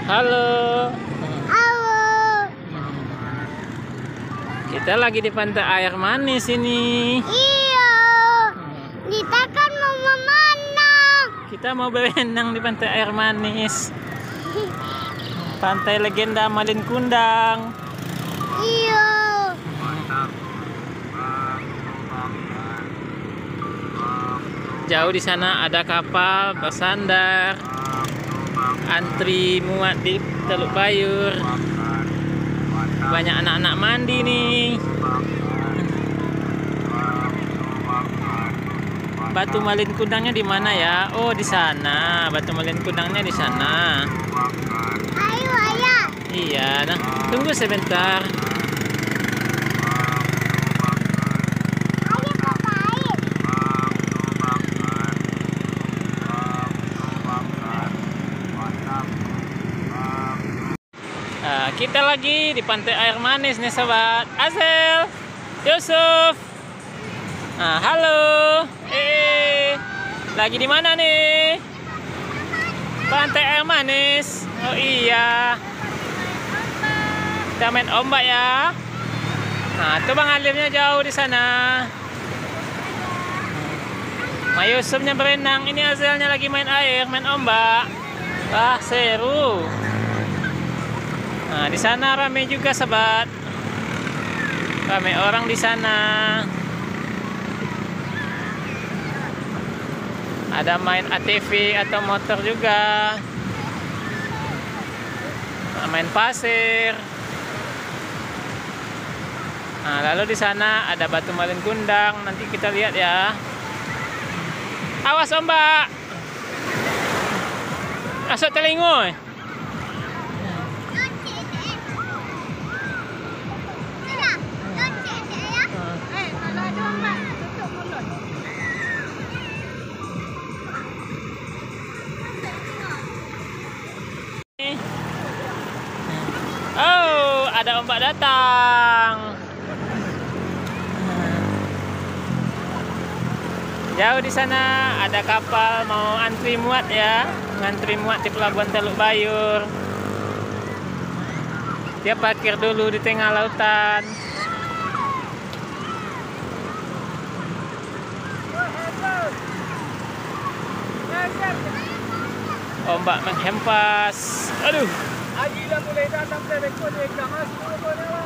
Halo. Halo. Kita lagi di pantai air manis ini. Iya. Kita kan mau mana? Kita mau berenang di pantai air manis. Pantai legenda Malin Kundang. Iya. Jauh di sana ada kapal bersandar. Antri muat di Teluk Bayur. Banyak anak-anak mandi nih. Batu Malin Kundangnya di mana ya? Oh, di sana. Batu Malin Kundangnya di sana. Ayo, ayah. Iya, nah, tunggu sebentar. Ayo ke baik. Nah, kita lagi di pantai air manis nih sobat. Azel, Yusuf. Nah, halo. Lagi di mana nih? Pantai air manis. Oh iya. Kita main ombak ya. Nah, tuh Bang Alimnya jauh di sana. Ma Yusufnya berenang. Ini Azelnya lagi main air, main ombak. Wah, seru. Nah, di sana rame juga, sobat. Rame orang di sana. Ada main ATV atau motor juga. Nah, main pasir. Nah, lalu di sana ada Batu Malin Kundang. Nanti kita lihat ya. Awas ombak. Masuk telingu. Oh, ada ombak datang. Jauh di sana ada kapal mau antri muat ya, ngantri muat di pelabuhan Teluk Bayur. Dia parkir dulu di tengah lautan. Ombak menghempas. Aduh. Aji dah mulai datang dari kode, jangan 10 kode lah.